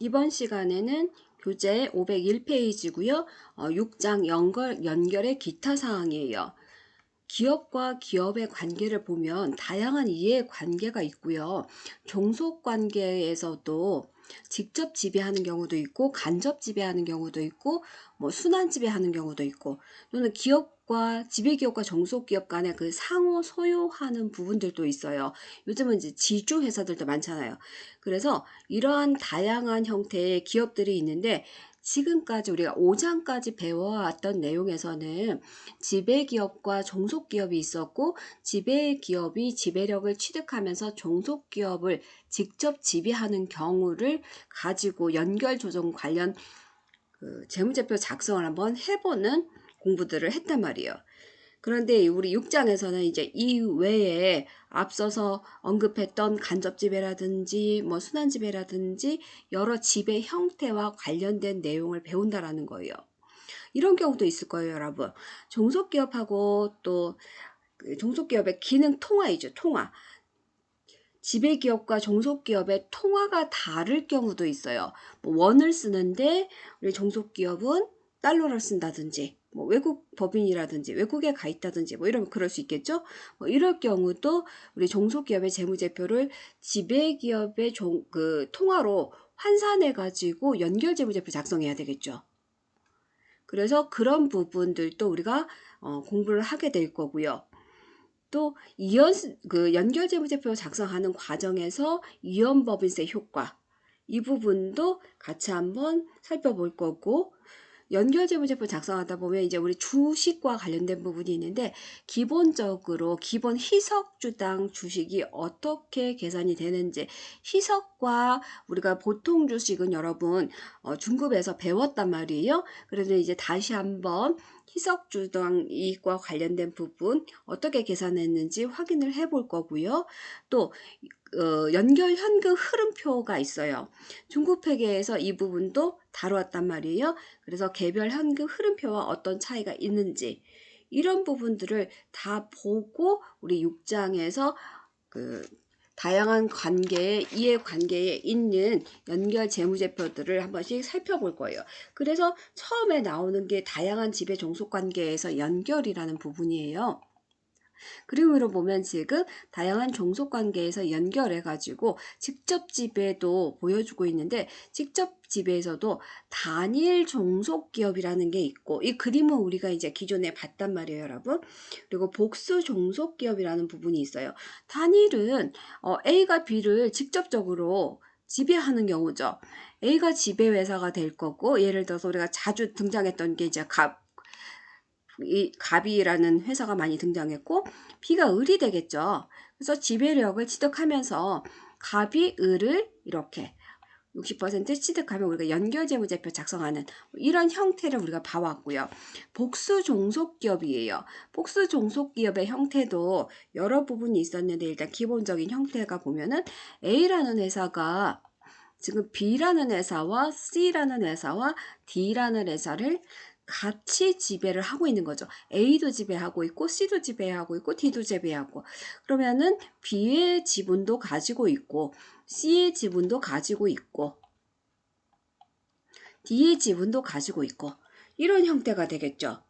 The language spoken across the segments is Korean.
이번 시간에는 교재 501페이지고요. 6장 연결의 기타 사항이에요. 기업과 기업의 관계를 보면 다양한 이해 관계가 있고요. 종속 관계에서도 직접 지배하는 경우도 있고 간접 지배하는 경우도 있고 순환 지배하는 경우도 있고 또는 지배기업과 종속기업 간의 그 상호 소유하는 부분들도 있어요. 요즘은 이제 지주 회사들도 많잖아요. 그래서 이러한 다양한 형태의 기업들이 있는데 지금까지 우리가 5장까지 배워왔던 내용에서는 지배기업과 종속기업이 있었고 지배기업이 지배력을 취득하면서 종속기업을 직접 지배하는 경우를 가지고 연결조정 관련 재무제표 작성을 한번 해보는 공부들을 했단 말이에요. 그런데 우리 6장에서는 이제 이 외에 앞서서 언급했던 간접지배라든지 순환지배라든지 여러 지배 형태와 관련된 내용을 배운다라는 거예요. 이런 경우도 있을 거예요, 여러분. 종속기업하고 또 종속기업의 기능 통화이죠, 통화. 지배기업과 종속기업의 통화가 다를 경우도 있어요. 원을 쓰는데 우리 종속기업은 달러를 쓴다든지 외국 법인이라든지 외국에 가 있다든지 이러면 그럴 수 있겠죠. 이럴 경우도 우리 종속기업의 재무제표를 지배기업의 통화로 환산해 가지고 연결 재무제표 작성해야 되겠죠. 그래서 그런 부분들도 우리가 공부를 하게 될 거고요. 또 연결재무제표 작성하는 과정에서 이연법인세 효과 이 부분도 같이 한번 살펴볼 거고, 연결재무제표 작성하다 보면 이제 우리 주식과 관련된 부분이 있는데 기본적으로 기본 희석주당 주식이 어떻게 계산이 되는지, 희석과 우리가 보통 주식은 여러분 중급에서 배웠단 말이에요. 그래서 이제 다시 한번 희석주당 이익과 관련된 부분 어떻게 계산했는지 확인을 해 볼 거고요. 또 연결 현금 흐름표가 있어요. 중급회계에서 이 부분도 다루었단 말이에요. 그래서 개별 현금 흐름표와 어떤 차이가 있는지 이런 부분들을 다 보고 우리 6장에서 다양한 이해관계에 있는 연결 재무제표들을 한 번씩 살펴볼 거예요. 그래서 처음에 나오는 게 다양한 지배 종속 관계에서 연결이라는 부분이에요. 그림으로 보면 지금 다양한 종속관계에서 연결해가지고 직접 지배도 보여주고 있는데, 직접 지배에서도 단일 종속기업이라는 게 있고, 이 그림은 우리가 이제 기존에 봤단 말이에요, 여러분. 그리고 복수 종속기업이라는 부분이 있어요. 단일은 A가 B를 직접적으로 지배하는 경우죠. A가 지배회사가 될 거고, 예를 들어서 우리가 자주 등장했던 게 이제 이 갑이라는 회사가 많이 등장했고, B가 을이 되겠죠. 그래서 지배력을 취득하면서 갑이 을을 이렇게 60% 취득하면 우리가 연결재무제표 작성하는 이런 형태를 우리가 봐왔고요. 복수종속기업이에요. 복수종속기업의 형태도 여러 부분이 있었는데, 일단 기본적인 형태가 보면은 A라는 회사가 지금 B라는 회사와 C라는 회사와 D라는 회사를 같이 지배를 하고 있는 거죠. A도 지배하고 있고 C도 지배하고 있고 D도 지배하고, 그러면은 B의 지분도 가지고 있고 C의 지분도 가지고 있고 D의 지분도 가지고 있고 이런 형태가 되겠죠.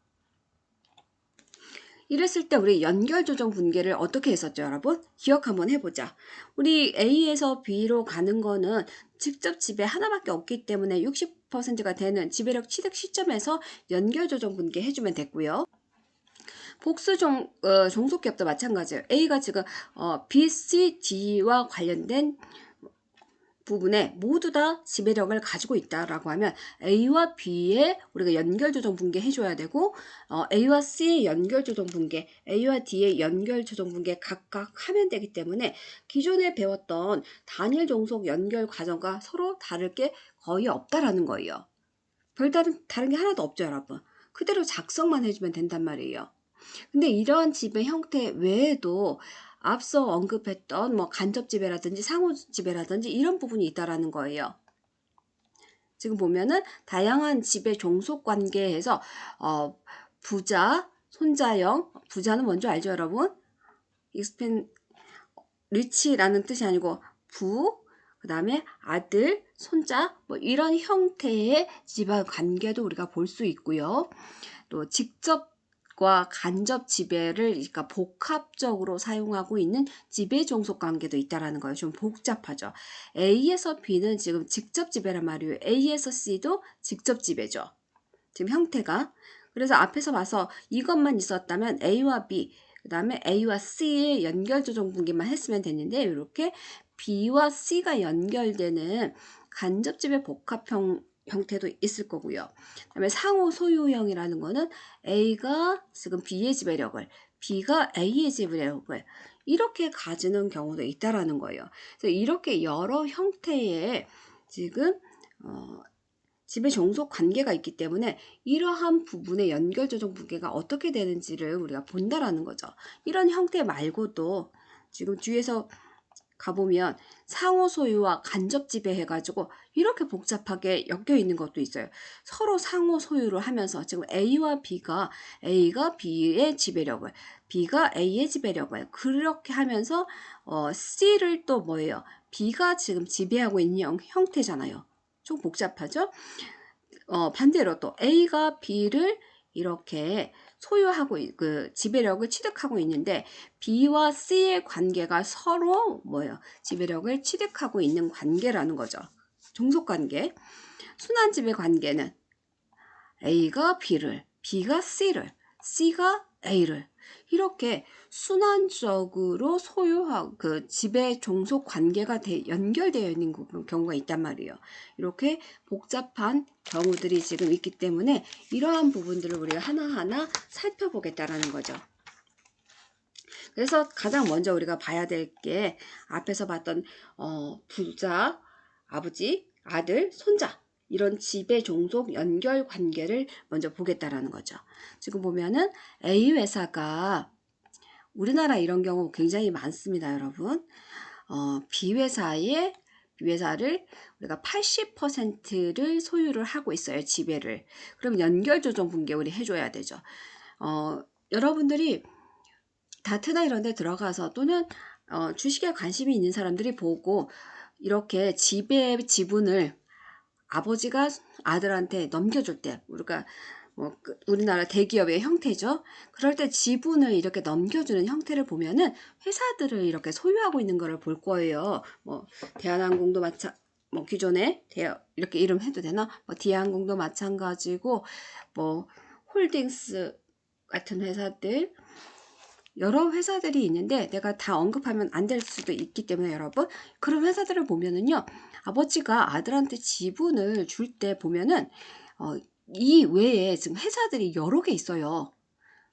이랬을 때 우리 연결조정 분계를 어떻게 했었죠, 여러분? 기억 한번 해보자. 우리 A에서 B로 가는 거는 직접 지배 하나밖에 없기 때문에 60%가 되는 지배력 취득 시점에서 연결조정 분계 해주면 됐고요. 종속기업도 마찬가지예요. A가 지금 B, C, D와 관련된 부분에 모두 다 지배력을 가지고 있다라고 하면 A와 B에 우리가 연결조정 분계 해줘야 되고, A와 C의 연결조정 분계, A와 D의 연결조정 분계 각각 하면 되기 때문에 기존에 배웠던 단일 종속 연결 과정과 서로 다를 게 거의 없다라는 거예요. 다른 게 하나도 없죠, 여러분. 그대로 작성만 해주면 된단 말이에요. 근데 이러한 지배 형태 외에도 앞서 언급했던 간접 지배라든지 상호 지배라든지 이런 부분이 있다라는 거예요. 지금 보면은 다양한 지배 종속 관계에서 부자, 손자형, 부자는 뭔지 알죠, 여러분? 리치라는 뜻이 아니고 그 그 다음에 아들, 손자 뭐 이런 형태의 지배 관계도 우리가 볼 수 있고요. 또 직접과 간접 지배를 그러니까 복합적으로 사용하고 있는 지배 종속 관계도 있다라는 거예요. 좀 복잡하죠. A에서 B는 지금 직접 지배란 말이에요. A에서 C도 직접 지배죠. 지금 형태가. 그래서 앞에서 봐서 이것만 있었다면 A와 B, 그 다음에 A와 C의 연결 조정 분기만 했으면 됐는데 이렇게 B와 C가 연결되는 간접 지배 복합형 형태도 있을 거고요. 그다음에 상호 소유형이라는 거는 A가 지금 B의 지배력을, B가 A의 지배력을 이렇게 가지는 경우도 있다라는 거예요. 그래서 이렇게 여러 형태의 지금 지배 종속 관계가 있기 때문에 이러한 부분의 연결 조정 분계가 어떻게 되는지를 우리가 본다라는 거죠. 이런 형태 말고도 지금 뒤에서 가보면 상호 소유와 간접 지배 해가지고 이렇게 복잡하게 엮여 있는 것도 있어요. 서로 상호 소유를 하면서 지금 A와 B가 A가 B의 지배력을, B가 A의 지배력을 그렇게 하면서 C를 또 뭐예요? B가 지금 지배하고 있는 형태잖아요. 좀 복잡하죠? 반대로 또 A가 B를 이렇게 소유하고 그 지배력을 취득하고 있는데 B와 C의 관계가 서로 뭐예요? 지배력을 취득하고 있는 관계라는 거죠. 종속 관계. 순환 지배 관계는 A가 B를, B가 C를, C가 A를 이렇게 순환적으로 소유하고 그 지배 종속 관계가 연결되어 있는 경우가 있단 말이에요. 이렇게 복잡한 경우들이 지금 있기 때문에 이러한 부분들을 우리가 하나하나 살펴보겠다라는 거죠. 그래서 가장 먼저 우리가 봐야 될 게 앞에서 봤던 부자, 아버지, 아들, 손자 이런 지배 종속 연결 관계를 먼저 보겠다라는 거죠. 지금 보면은 A 회사가 우리나라 이런 경우 굉장히 많습니다, 여러분. B 회사를 우리가 80%를 소유를 하고 있어요, 지배를. 그럼 연결 조정 분계 우리 해줘야 되죠. 여러분들이 다트나 이런 데 들어가서 또는 주식에 관심이 있는 사람들이 보고 이렇게 지분을 아버지가 아들한테 넘겨줄 때 우리가 우리나라 대기업의 형태죠. 그럴 때 지분을 이렇게 넘겨주는 형태를 보면은 회사들을 이렇게 소유하고 있는 거를 볼 거예요. 대한항공도 기존에 이렇게 이름 해도 되나? 대한항공도 마찬가지고 홀딩스 같은 회사들 여러 회사들이 있는데 내가 다 언급하면 안 될 수도 있기 때문에 여러분 그런 회사들을 보면은요 아버지가 아들한테 지분을 줄 때 보면은 이 외에 지금 회사들이 여러 개 있어요.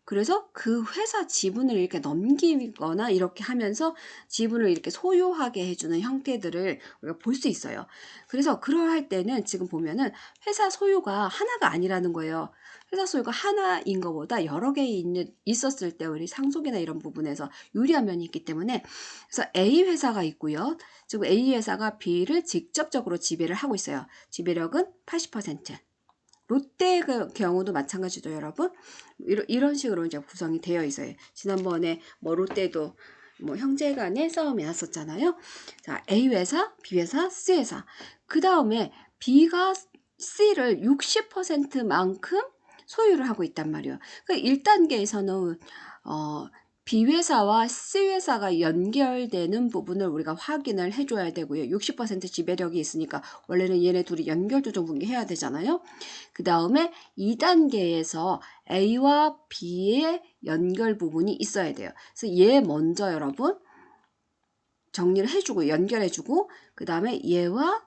그래서 그 회사 지분을 이렇게 넘기거나 이렇게 하면서 지분을 이렇게 소유하게 해주는 형태들을 우리가 볼 수 있어요. 그래서 그러할 때는 지금 보면은 회사 소유가 하나가 아니라는 거예요. 회사 소유가 하나인 것보다 여러 개 있었을 때 우리 상속이나 이런 부분에서 유리한 면이 있기 때문에 그래서 A 회사가 있고요. 지금 A 회사가 B를 직접적으로 지배를 하고 있어요. 지배력은 80%. 롯데 경우도 마찬가지죠, 여러분. 이런 식으로 이제 구성이 되어 있어요. 지난번에 롯데도 형제간의 싸움이 났었잖아요. 자, A 회사, B 회사, C 회사. 그 다음에 B가 C를 60%만큼 소유를 하고 있단 말이에요. 그 1단계에서는 B 회사와 C 회사가 연결되는 부분을 우리가 확인을 해줘야 되고요. 60% 지배력이 있으니까 원래는 얘네 둘이 연결 조정 분기해야 되잖아요. 그 다음에 2단계에서 A와 B의 연결 부분이 있어야 돼요. 그래서 얘 먼저 여러분 정리를 해주고 연결해주고 그 다음에 얘와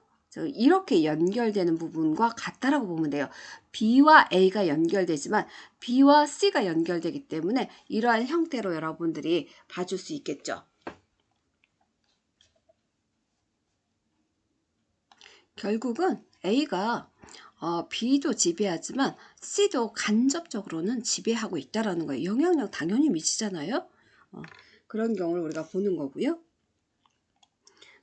이렇게 연결되는 부분과 같다라고 보면 돼요. B와 A가 연결되지만 B와 C가 연결되기 때문에 이러한 형태로 여러분들이 봐줄 수 있겠죠. 결국은 A가 B도 지배하지만 C도 간접적으로는 지배하고 있다라는 거예요. 영향력 당연히 미치잖아요. 그런 경우를 우리가 보는 거고요.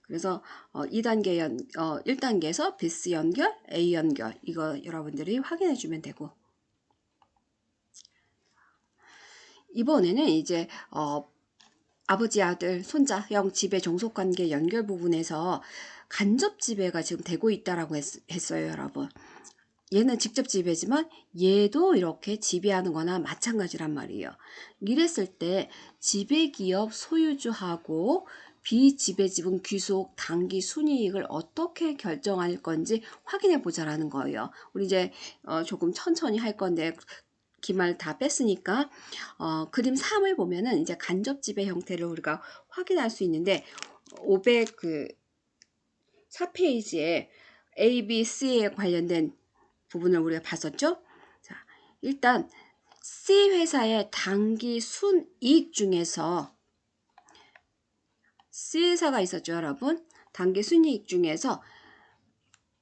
그래서 1단계에서 BC 연결, A 연결 이거 여러분들이 확인해 주면 되고 이번에는 이제 아버지, 아들, 손자, 형 지배 종속관계 연결 부분에서 간접 지배가 지금 되고 있다라고 했어요, 여러분. 얘는 직접 지배지만 얘도 이렇게 지배하는 거나 마찬가지란 말이에요. 이랬을 때 지배기업 소유주하고 비지배지분 귀속 당기 순이익을 어떻게 결정할 건지 확인해 보자라는 거예요. 우리 이제 조금 천천히 할 건데 기말 다 뺐으니까 그림 3을 보면은 이제 간접 지배 형태를 우리가 확인할 수 있는데 504페이지에 A, B, C에 관련된 부분을 우리가 봤었죠. 자, 일단 C 회사의 당기 순이익 중에서 C 회사가 있었죠, 여러분. 당기 순이익 중에서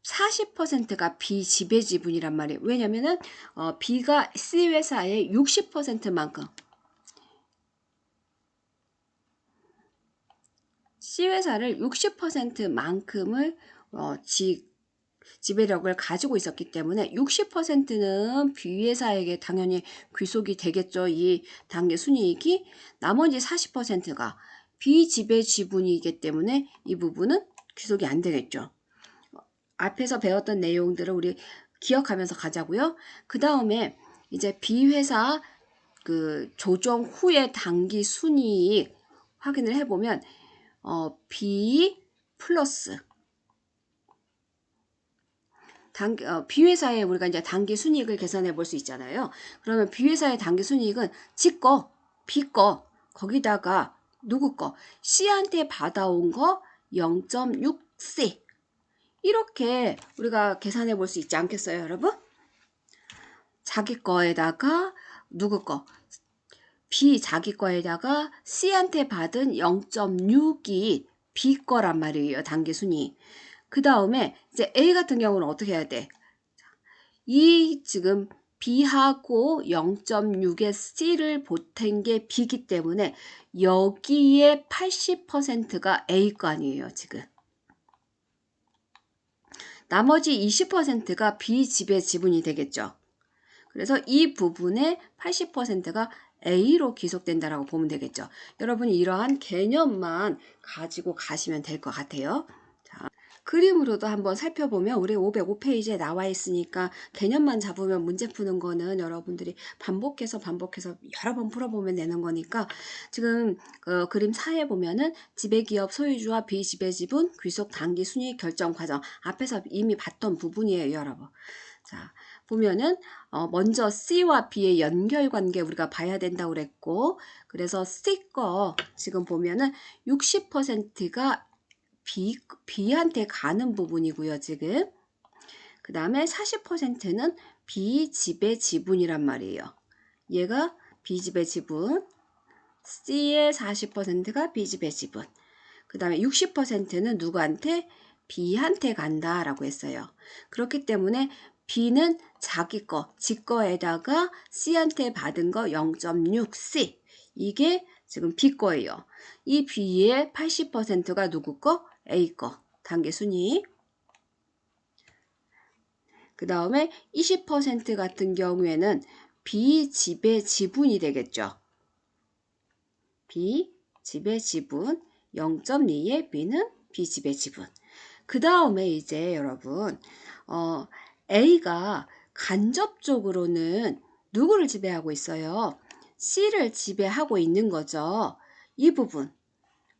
40%가 비지배 지분이란 말이에요. 왜냐면은 B가 C 회사의 60%만큼 C 회사를 60%만큼을 지배력을 가지고 있었기 때문에 60%는 B회사에게 당연히 귀속이 되겠죠. 이 당기 순이익이. 나머지 40%가 비지배 지분이기 때문에 이 부분은 귀속이 안 되겠죠. 앞에서 배웠던 내용들을 우리 기억하면서 가자고요. 그 다음에 이제 B회사 그 조정 후의 당기 순이익 확인을 해보면 B 플러스 B회사에 우리가 이제 당기 순이익을 계산해 볼 수 있잖아요. 그러면 B회사의 당기 순이익은 지 거, B 거, 거기다가 누구 거, C한테 받아온 거 0.6C 이렇게 우리가 계산해 볼 수 있지 않겠어요, 여러분? 자기 거에다가 누구 거, B 자기 거에다가 C한테 받은 0.6이 B 거란 말이에요, 당기 순이익. 그 다음에 이제 A 같은 경우는 어떻게 해야 돼? 이 지금 B하고 0.6의 C를 보탠 게 B이기 때문에 여기에 80%가 A 거 아니에요, 지금. 나머지 20%가 B 지배 지분이 되겠죠. 그래서 이 부분의 80%가 A로 귀속된다라고 보면 되겠죠. 여러분이 이러한 개념만 가지고 가시면 될 것 같아요. 자, 그림으로도 한번 살펴보면 우리 505페이지에 나와 있으니까 개념만 잡으면 문제 푸는 거는 여러분들이 반복해서 여러 번 풀어보면 되는 거니까 지금 그림 4에 보면은 지배기업 소유주와 비지배지분 귀속 당기 순이익 결정 과정 앞에서 이미 봤던 부분이에요, 여러분. 자, 보면은 먼저 C와 B의 연결관계 우리가 봐야 된다고 그랬고, 그래서 C 거 지금 보면은 60%가 B한테 가는 부분이고요, 지금. 그 다음에 40%는 B지배 지분이란 말이에요. 얘가 B지배 지분, C의 40%가 B지배 지분. 그 다음에 60%는 누구한테? B한테 간다라고 했어요. 그렇기 때문에 B는 자기 거, 지 거에다가 C한테 받은 거 0.6C. 이게 지금 B 거예요. 이 B의 80%가 누구 거? A 거. 단계 순위. 그 다음에 20% 같은 경우에는 B 지배 지분이 되겠죠. B 지배 지분 0.2의 B는 B 지배 지분. 그 다음에 이제 여러분 A가 간접적으로는 누구를 지배하고 있어요? C를 지배하고 있는 거죠. 이 부분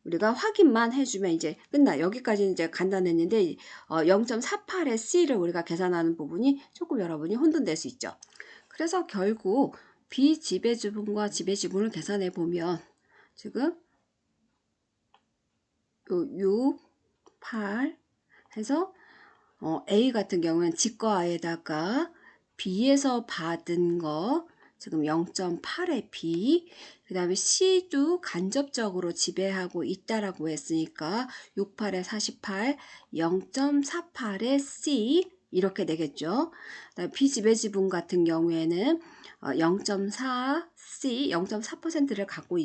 우리가 확인만 해주면 이제 끝나. 여기까지는 이제 간단했는데 0.48의 C를 우리가 계산하는 부분이 조금 여러분이 혼돈될 수 있죠. 그래서 결국 비지배지분과 지배지분을 계산해 보면 지금 6, 8 해서 A 같은 경우는 지과에다가 B에서 받은 거 지금 0.8의 B, 그 다음에 C도 간접적으로 지배하고 있다라고 했으니까 68에 48, 0.48의 C 이렇게 되겠죠. 비지배 지분 같은 경우에는 0.4C, 0.4%를 갖고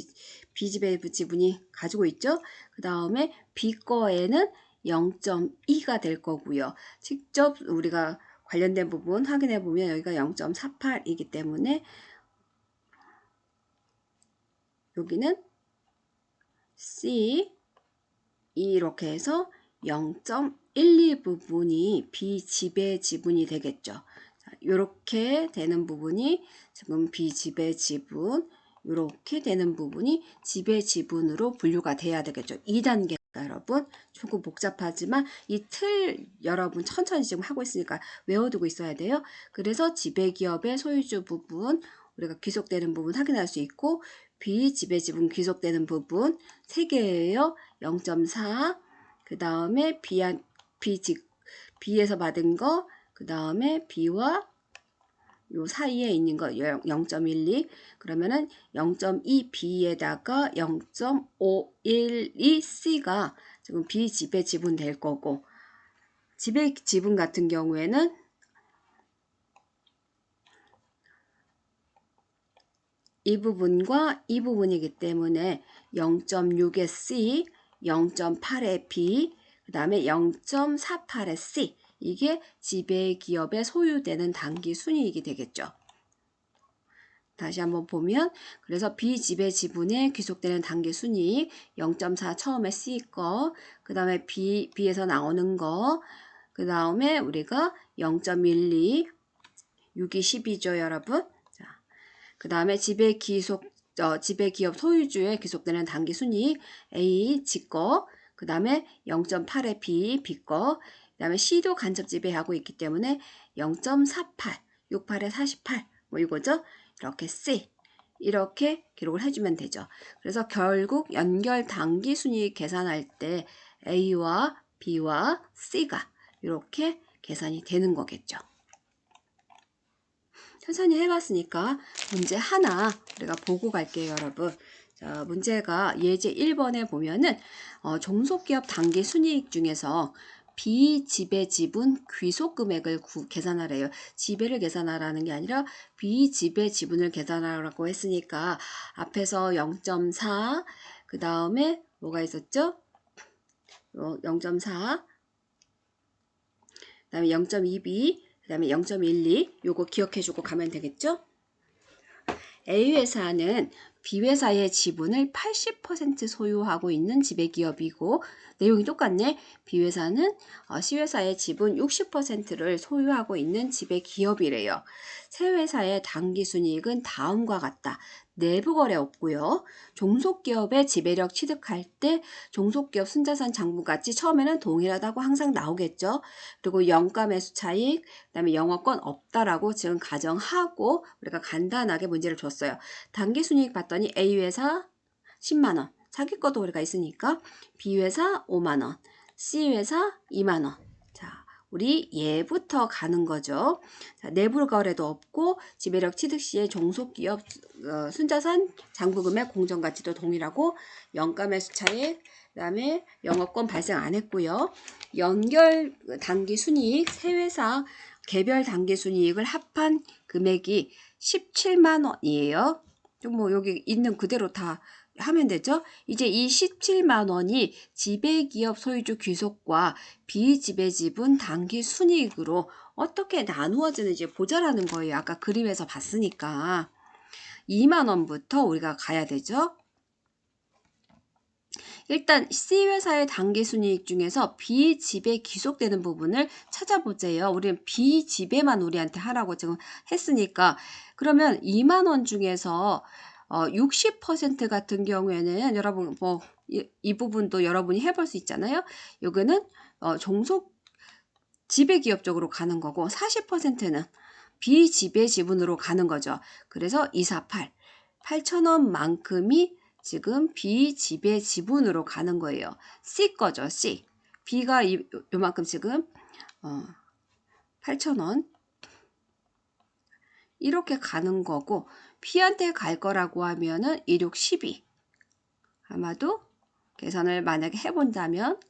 비지배 지분이 가지고 있죠. 그 다음에 B 거에는 0.2가 될 거고요. 직접 우리가 관련된 부분 확인해 보면 여기가 0.48이기 때문에 여기는 C 이렇게 해서 0.12 부분이 비지배 지분이 되겠죠. 자, 이렇게 되는 부분이 지금 비지배 지분, 이렇게 되는 부분이 지배 지분으로 분류가 돼야 되겠죠. 2단계가 여러분 조금 복잡하지만 이 틀 여러분 천천히 지금 하고 있으니까 외워두고 있어야 돼요. 그래서 지배기업의 소유주 부분 우리가 귀속되는 부분 확인할 수 있고 비지배 지분 귀속되는 부분 3개예요. 0.4 그 다음에 B에서 받은 거, 그 다음에 B와 요 사이에 있는 거 0.12 그러면은 0.2B에다가 0.512C가 지금 비지배 지분 될 거고 지배 지분 같은 경우에는 이 부분과 이 부분이기 때문에 0.6의 C, 0.8의 B, 그 다음에 0.48의 C 이게 지배기업에 소유되는 당기 순이익이 되겠죠. 다시 한번 보면 그래서 비지배 지분에 귀속되는 당기 순이익 0.4 처음에 C 거, 그 다음에 B에서 나오는 거, 그 다음에 우리가 0.12, 6이 10이죠 여러분. 그 다음에 지배기업 소유주에 귀속되는 당기순이익 A 지거, 그 다음에 0.8의 B 거, 그 다음에 C도 간접 지배하고 있기 때문에 0.48, 68에 48, 뭐 이거죠. 이렇게 C, 이렇게 기록을 해주면 되죠. 그래서 결국 연결 당기순이익 계산할 때 A와 B와 C가 이렇게 계산이 되는 거겠죠. 천천히 해봤으니까 문제 하나 우리가 보고 갈게요 여러분. 자, 문제가 예제 1번에 보면은 종속기업 당기 순이익 중에서 비지배 지분 귀속 금액을 계산하래요. 지배를 계산하라는 게 아니라 비지배 지분을 계산하라고 했으니까 앞에서 0.4 그 다음에 뭐가 있었죠? 0.4 그 다음에 0.2b 그 다음에 0.12 요거 기억해주고 가면 되겠죠? A회사는 B회사의 지분을 80% 소유하고 있는 지배기업이고 내용이 똑같네. B회사는 C회사의 지분 60%를 소유하고 있는 지배기업이래요. 세 회사의 당기순이익은 다음과 같다. 내부거래 없고요. 종속기업의 지배력 취득할 때 종속기업 순자산 장부같이 처음에는 동일하다고 항상 나오겠죠. 그리고 영가매수 차익, 그 다음에 영업권 없다라고 지금 가정하고 우리가 간단하게 문제를 줬어요. 당기순이익 봤더니 A회사 10만원, 자기 것도 우리가 있으니까 B회사 5만원, C회사 2만원. 자, 우리 얘부터 가는 거죠. 자, 내부 거래도 없고 지배력 취득 시에 종속기업 순자산 장부금액 공정가치도 동일하고 영가매수 차익, 그 다음에 영업권 발생 안 했고요. 연결 당기 순이익 세 회사 개별 당기 순이익을 합한 금액이 17만 원이에요. 뭐 여기 있는 그대로 다 하면 되죠. 이제 이 17만 원이 지배기업 소유주 귀속과 비지배 지분 당기 순이익으로 어떻게 나누어지는지 보자라는 거예요. 아까 그림에서 봤으니까 2만 원부터 우리가 가야 되죠. 일단 C회사의 당기순이익 중에서 비지배 귀속되는 부분을 찾아보세요. 우리는 비지배만 우리한테 하라고 지금 했으니까 그러면 2만 원 중에서 60% 같은 경우에는 여러분 뭐 이 부분도 여러분이 해볼 수 있잖아요. 여기는 종속 지배기업 쪽으로 가는 거고 40%는 비지배 지분으로 가는 거죠. 그래서 248, 8,000원만큼이 지금 비지배 지분으로 가는 거예요. C 거죠. C. B가 요만큼 지금 8,000원 이렇게 가는 거고 P한테 갈 거라고 하면은 16, 12 아마도 계산을 만약에 해본다면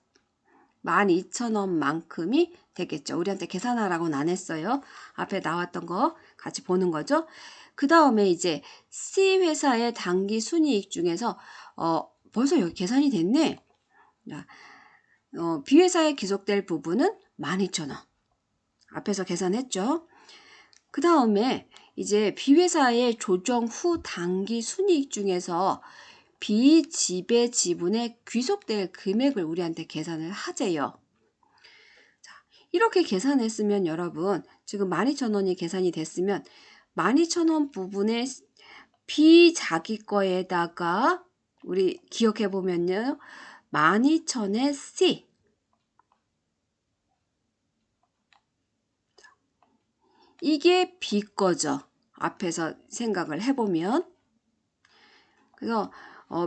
12,000원만큼이 되겠죠. 우리한테 계산하라고는 안 했어요. 앞에 나왔던 거 같이 보는 거죠. 그 다음에 이제 C회사의 당기 순이익 중에서 벌써 여기 계산이 됐네. B회사에 기속될 부분은 12,000원. 앞에서 계산했죠. 그 다음에 이제 B회사의 조정 후 당기 순이익 중에서 비지배 지분에 귀속될 금액을 우리한테 계산을 하재요. 이렇게 계산했으면 여러분 지금 12,000원이 계산이 됐으면 12,000원 부분에 비자기 거에다가 우리 기억해 보면요. 12,000의 C 이게 B 거죠. 앞에서 생각을 해보면 그래서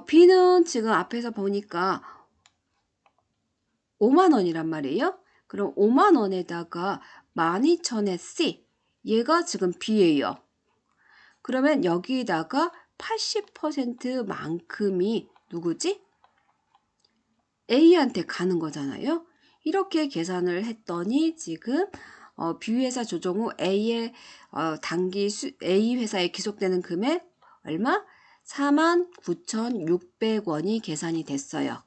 B는 지금 앞에서 보니까 5만원이란 말이에요. 그럼 5만원에다가 12,000의 C 얘가 지금 B예요. 그러면 여기다가 80%만큼이 누구지? A한테 가는 거잖아요. 이렇게 계산을 했더니 지금 B회사 조정 후 A의 A 회사에 귀속되는 금액 얼마? 49,600원이 계산이 됐어요.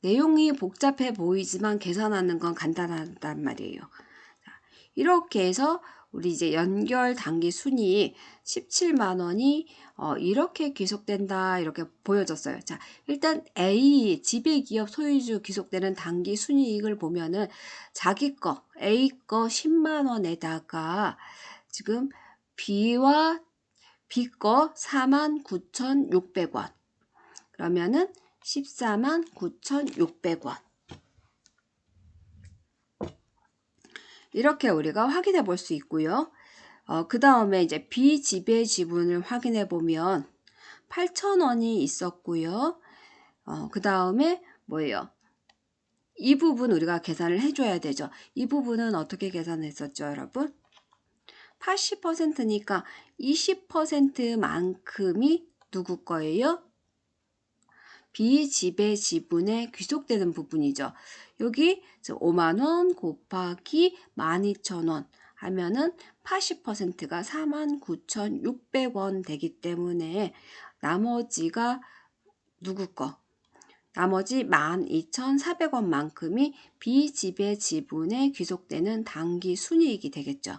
내용이 복잡해 보이지만 계산하는 건 간단하단 말이에요. 이렇게 해서 우리 이제 연결 단기 순이익 17만 원이 이렇게 귀속된다 이렇게 보여졌어요. 자, 일단 A 지배기업 소유주 귀속되는 단기 순이익을 보면은 자기 거 A 거 10만 원에다가 지금 B 거 49,600원 그러면은 149,600원 이렇게 우리가 확인해 볼 수 있고요. 그 다음에 이제 비지배 지분을 확인해 보면 8,000원이 있었고요. 그 다음에 뭐예요? 이 부분 우리가 계산을 해줘야 되죠. 이 부분은 어떻게 계산했었죠, 여러분? 80%니까 20%만큼이 누구 거예요? 비지배 지분에 귀속되는 부분이죠. 여기 5만원 곱하기 12,000원 하면은 80%가 49,600원 되기 때문에 나머지가 누구 거? 나머지 12,400원만큼이 비지배 지분에 귀속되는 당기 순이익이 되겠죠.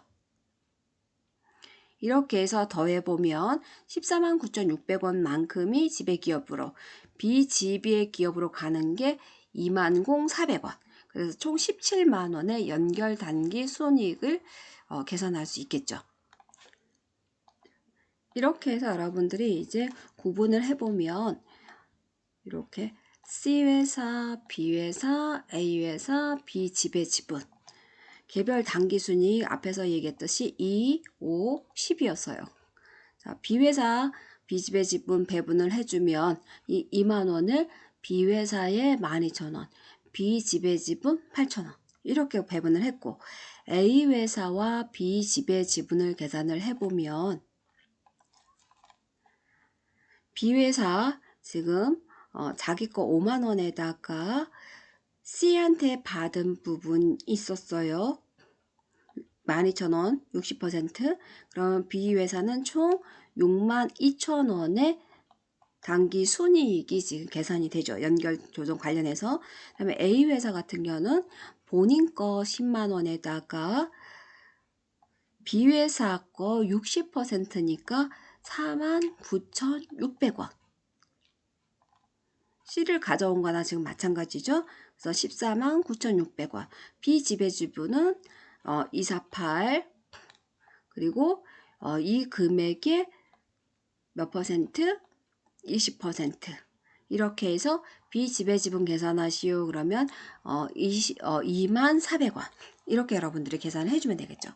이렇게 해서 더해보면 149,600원만큼이 지배기업으로 비지배 기업으로 가는 게 20,400원 그래서 총 17만원의 연결 단기 순이익을 계산할 수 있겠죠. 이렇게 해서 여러분들이 이제 구분을 해보면 이렇게 C회사, B회사, A회사, B지배 지분 개별 단기순이익 앞에서 얘기했듯이 2, 5, 10이었어요. 자, B회사 비지배 지분 배분을 해주면 이 2만원을 B회사에 12,000원, B지배 지분 8,000원 이렇게 배분을 했고 A회사와 B지배 지분을 계산을 해보면 B회사 지금 자기 거 5만원에다가 C한테 받은 부분 있었어요. 12,000원 60% 그럼 B회사는 총 62,000원의 단기 순이익이 지금 계산이 되죠. 연결 조정 관련해서. 그다음에 A회사 같은 경우는 본인 거 10만원에다가 B회사 거 60%니까 49,600원. C를 가져온 거나 지금 마찬가지죠. 그래서 149,600원. B지배주분은 248 그리고 이 금액의 몇 퍼센트? 20% 이렇게 해서 비지배지분 계산하시오 그러면 24,000원 이렇게 여러분들이 계산을 해주면 되겠죠.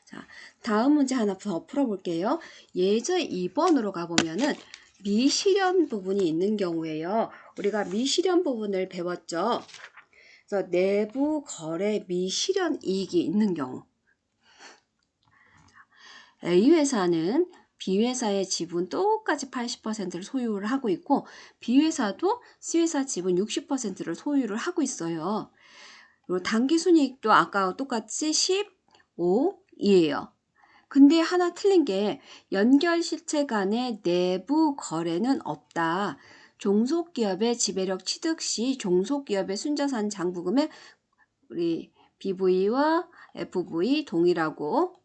자, 다음 문제 하나 더 풀어볼게요. 예제 2번으로 가보면은 미실현 부분이 있는 경우에요. 우리가 미실현 부분을 배웠죠. 그래서 내부 거래 미실현 이익이 있는 경우 A회사는 B회사의 지분 똑같이 80%를 소유를 하고 있고 B회사도 C회사 지분 60%를 소유를 하고 있어요. 그리고 당기순이익도 아까 똑같이 15이에요. 근데 하나 틀린 게 연결실체 간의 내부 거래는 없다. 종속기업의 지배력 취득 시 종속기업의 순자산 장부금액 우리 BV와 FV 동일하고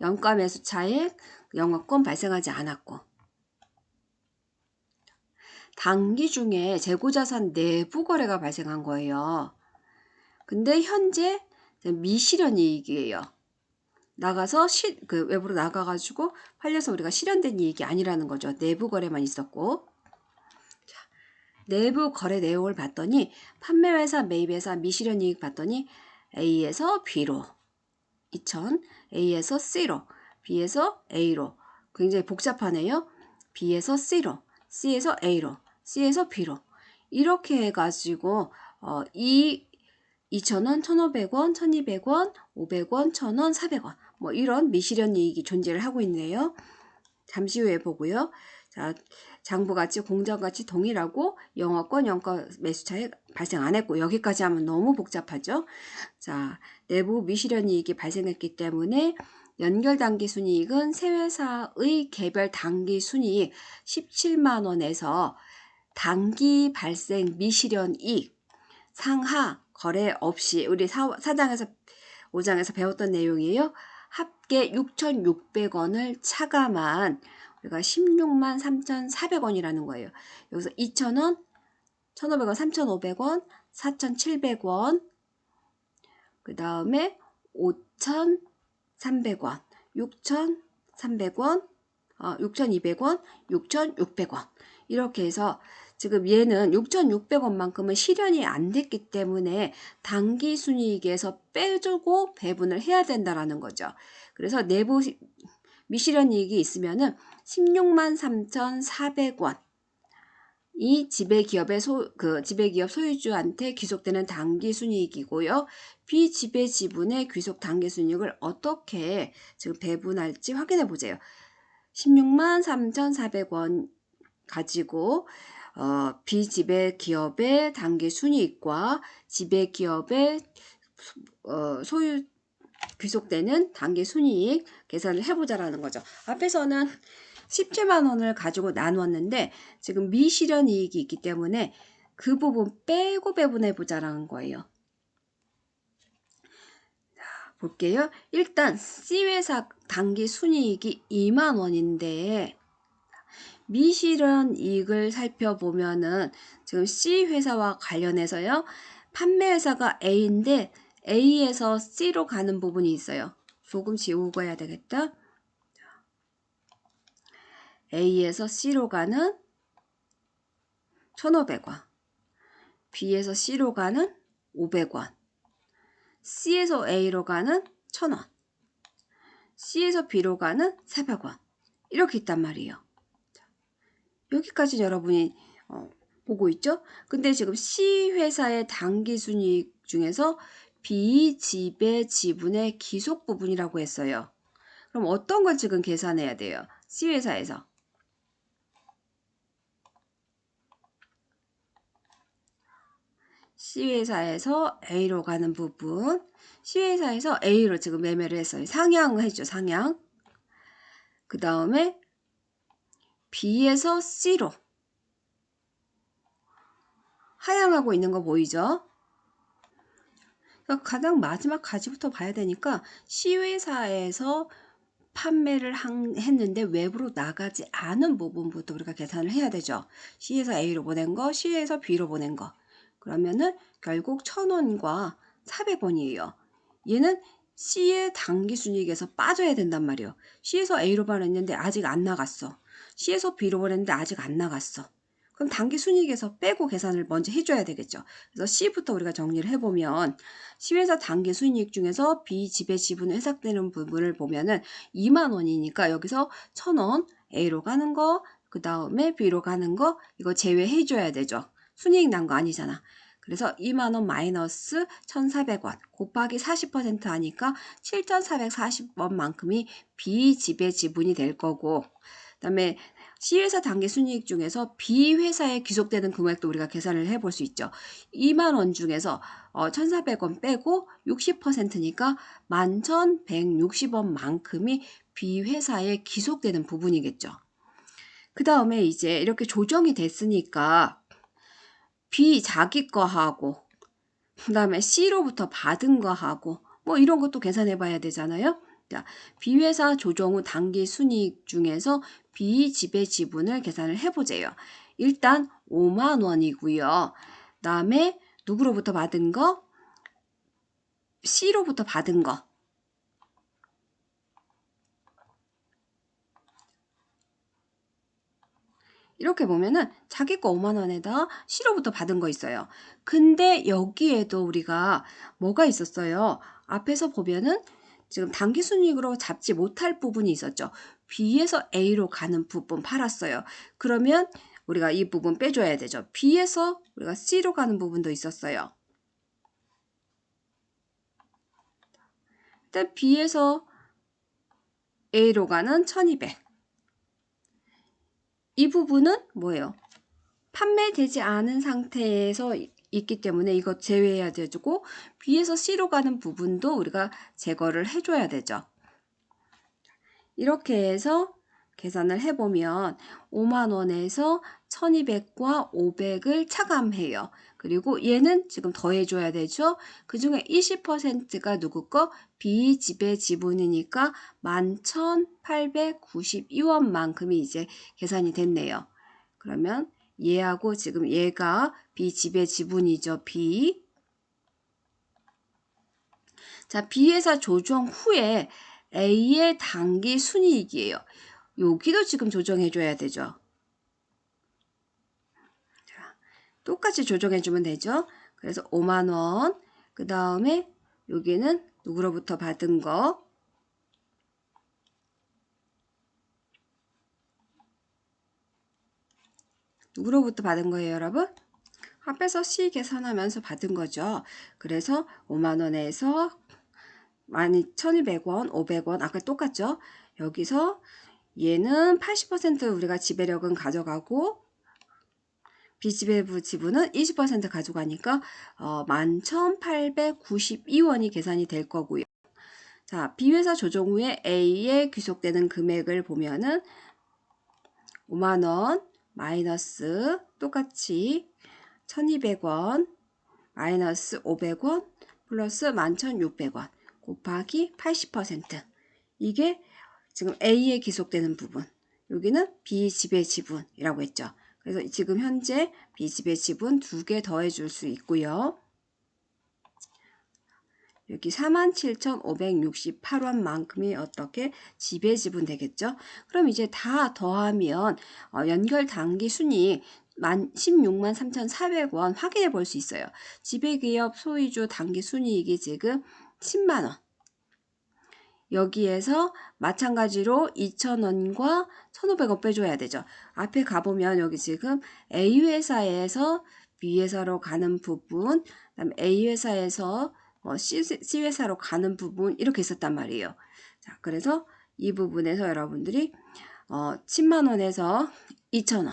영가 매수 차액 영업권 발생하지 않았고 단기 중에 재고자산 내부 거래가 발생한 거예요. 근데 현재 미실현 이익이에요. 나가서 외부로 나가가지고 팔려서 우리가 실현된 이익이 아니라는 거죠. 내부 거래만 있었고. 자, 내부 거래 내용을 봤더니 판매회사, 매입회사, 미실현 이익 봤더니 A에서 B로 2000, A에서 C로, B에서 A로. 굉장히 복잡하네요. B에서 C로, C에서 A로, C에서 B로. 이렇게 해가지고 2,000원, 1,500원, 1,200원, 500원, 1,000원, 400원 뭐 이런 미실현 이익이 존재를 하고 있네요. 잠시 후에 보고요. 자, 장부가치, 공정가치 동일하고 영업권, 영권 매수 차익 발생 안 했고 여기까지 하면 너무 복잡하죠. 자, 내부 미실현 이익이 발생했기 때문에 연결 당기 순이익은 세 회사의 개별 당기 순이익 17만 원에서 단기 발생 미실현 이익 상하 거래 없이 우리 사장에서 5장에서 배웠던 내용이에요. 합계 6,600원을 차감한 우리가 16만 3,400원이라는 거예요. 여기서 2,000원, 1,500원, 3,500원, 4,700원, 그 다음에 5,300원, 6,300원, 6,200원, 6,600원 이렇게 해서 지금 얘는 6,600원만큼은 실현이 안 됐기 때문에 단기 순이익에서 빼주고 배분을 해야 된다라는 거죠. 그래서 내부 미실현 이익이 있으면은 16만 3,400원 이 지배기업의 지배기업 소유주한테 귀속되는 단기 순이익이고요. 비지배 지분의 귀속 단기 순이익을 어떻게 지금 배분할지 확인해 보세요. 16만 3,400원 가지고 비지배 기업의 단기 순이익과 지배 기업의 소유 귀속되는 단기 순이익 계산을 해보자라는 거죠. 앞에서는 17만 원을 가지고 나누었는데 지금 미실현 이익이 있기 때문에 그 부분 빼고 배분해보자라는 거예요. 자, 볼게요. 일단 C회사 단기 순이익이 2만 원인데 미실현 이익을 살펴보면은 지금 C회사와 관련해서요. 판매회사가 A인데 A에서 C로 가는 부분이 있어요. 조금 지우고 해야 되겠다. A에서 C로 가는 1,500원, B에서 C로 가는 500원, C에서 A로 가는 1,000원, C에서 B로 가는 400원 이렇게 있단 말이에요. 여기까지 여러분이 보고 있죠? 근데 지금 C회사의 단기순이익 중에서 비지배 지분의 기속 부분이라고 했어요. 그럼 어떤 걸 지금 계산해야 돼요? C회사에서. C회사에서 A로 가는 부분, C회사에서 A로 지금 매매를 했어요. 상향을 했죠, 상향. 그 다음에 B에서 C로 하향하고 있는 거 보이죠? 그러니까 가장 마지막 가지부터 봐야 되니까 C회사에서 판매를 했는데 외부로 나가지 않은 부분부터 우리가 계산을 해야 되죠. C에서 A로 보낸 거, C에서 B로 보낸 거. 그러면은 결국 1,000원과 400원이에요. 얘는 C의 당기순이익에서 빠져야 된단 말이에요. C에서 A로 보냈는데 아직 안 나갔어. C에서 B로 보냈는데 아직 안 나갔어. 그럼 단기순이익에서 빼고 계산을 먼저 해줘야 되겠죠. 그래서 C부터 우리가 정리를 해보면 C회사 단기순이익 중에서 비지배 지분 회삭되는 부분을 보면은 2만 원이니까 여기서 1,000원 A로 가는 거, 그 다음에 B로 가는 거 이거 제외해줘야 되죠. 순이익 난 거 아니잖아. 그래서 2만 원 마이너스 1,400원 곱하기 40% 하니까 7,440원만큼이 비지배 지분이 될 거고 그 다음에 C회사 단기 순이익 중에서 B회사에 귀속되는 금액도 우리가 계산을 해볼 수 있죠. 2만 원 중에서 1,400원 빼고 60%니까 11,160원만큼이 B회사에 귀속되는 부분이겠죠. 그 다음에 이제 이렇게 조정이 됐으니까 B 자기 거 하고 그 다음에 C로부터 받은 거 하고 뭐 이런 것도 계산해 봐야 되잖아요. 자, B회사 조정 후 단기 순이익 중에서 비지배 지분을 계산을 해보세요. 일단 5만 원이고요. 그다음에 누구로부터 받은 거? C로부터 받은 거. 이렇게 보면은 자기 거 5만 원에다 C로부터 받은 거 있어요. 근데 여기에도 우리가 뭐가 있었어요? 앞에서 보면은 지금 당기순이익으로 잡지 못할 부분이 있었죠. B에서 A로 가는 부분 팔았어요. 그러면 우리가 이 부분 빼줘야 되죠. B에서 우리가 C로 가는 부분도 있었어요. 일단 B에서 A로 가는 1200. 이 부분은 뭐예요? 판매되지 않은 상태에서 있기 때문에 이거 제외해야 되고 B에서 C로 가는 부분도 우리가 제거를 해줘야 되죠. 이렇게 해서 계산을 해보면 5만 원에서 1200과 500을 차감해요. 그리고 얘는 지금 더해줘야 되죠. 그 중에 20%가 누구 거? B 지배 지분이니까 11,892원만큼이 이제 계산이 됐네요. 그러면 얘하고 지금 얘가 B 지배 지분이죠. B. 자, B회사 조정 후에 A의 당기 순이익이에요. 여기도 지금 조정해줘야 되죠. 자, 똑같이 조정해주면 되죠. 그래서 5만 원. 그 다음에 여기는 누구로부터 받은 거. 누구로부터 받은 거예요, 여러분? 앞에서 C 계산하면서 받은 거죠. 그래서 5만 원에서 12,200원, 500원 아까 똑같죠? 여기서 얘는 80% 우리가 지배력은 가져가고 비지배부 지분은 20% 가져가니까 11,892원이 계산이 될 거고요. 자, B회사 조정 후에 A에 귀속되는 금액을 보면은 5만 원 마이너스 똑같이 1,200원 마이너스 500원 플러스 11,600원 곱하기 80%. 이게 지금 A에 귀속되는 부분. 여기는 B 지배 지분이라고 했죠. 그래서 지금 현재 B 지배 지분 2개 더해 줄 수 있고요. 여기 47,568원만큼이 어떻게 지배 지분 되겠죠? 그럼 이제 다 더하면 연결 당기 순이익 163,400원 확인해 볼 수 있어요. 지배기업 소유주 당기 순이익이 지금 10만원. 여기에서 마찬가지로 2,000원과 1,500원 빼줘야 되죠. 앞에 가보면 여기 지금 A회사에서 B회사로 가는 부분, 그다음에 A회사에서 C회사로 가는 부분 이렇게 있었단 말이에요. 자, 그래서 이 부분에서 여러분들이 10만원에서 2,000원,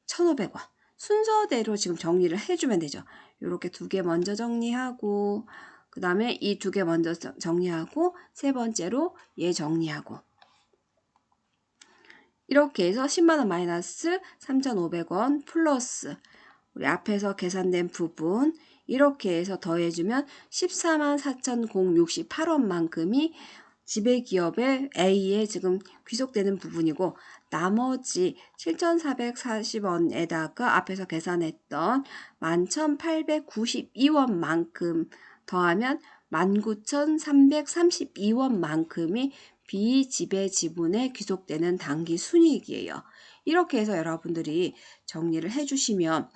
1,500원 순서대로 지금 정리를 해주면 되죠. 이렇게 2개 먼저 정리하고 그 다음에 이 2개 먼저 정리하고 세 번째로 얘 정리하고 이렇게 해서 10만원 마이너스 3,500원 플러스 우리 앞에서 계산된 부분 이렇게 해서 더해주면 144,068원만큼이 지배기업의 A에 지금 귀속되는 부분이고 나머지 7,440원에다가 앞에서 계산했던 11,892원만큼 더하면 19,332원만큼이 비지배 지분에 귀속되는 당기 순이익이에요. 이렇게 해서 여러분들이 정리를 해주시면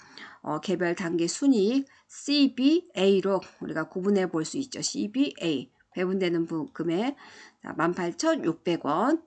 개별 단계 순이익 CBA로 우리가 구분해 볼 수 있죠. CBA 배분되는 금액 18,600원.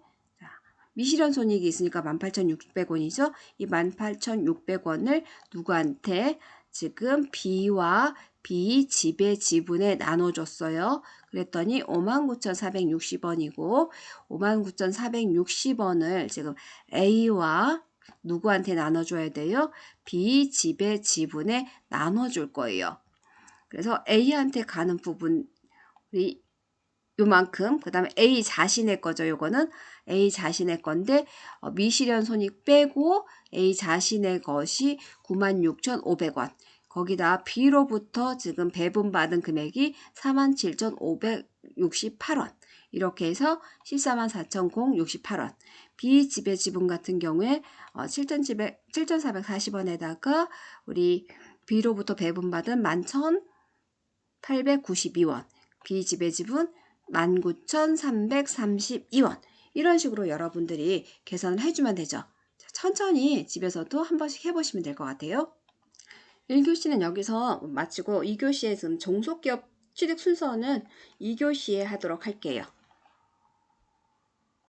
미실현 손익이 있으니까 18,600원이죠. 이 18,600원을 누구한테 지금 B와 B 지배 지분에 나눠줬어요. 그랬더니 59,460원이고 59,460원을 지금 A와 누구한테 나눠줘야 돼요? B 지배 지분에 나눠줄 거예요. 그래서 A한테 가는 부분이 요만큼, 그 다음에 A 자신의 거죠. 요거는 A 자신의 건데 미실현 손익 빼고 A 자신의 것이 96,500원. 거기다 B로부터 지금 배분받은 금액이 47,568원. 이렇게 해서 144,068원. 비지배 지분 같은 경우에 7,440원에다가 우리 B로부터 배분받은 11,892원, 비지배 지분 19,332원. 이런 식으로 여러분들이 계산을 해주면 되죠. 천천히 집에서도 한 번씩 해보시면 될 것 같아요. 1교시는 여기서 마치고 2교시에 지금 종속기업 취득 순서는 2교시에 하도록 할게요.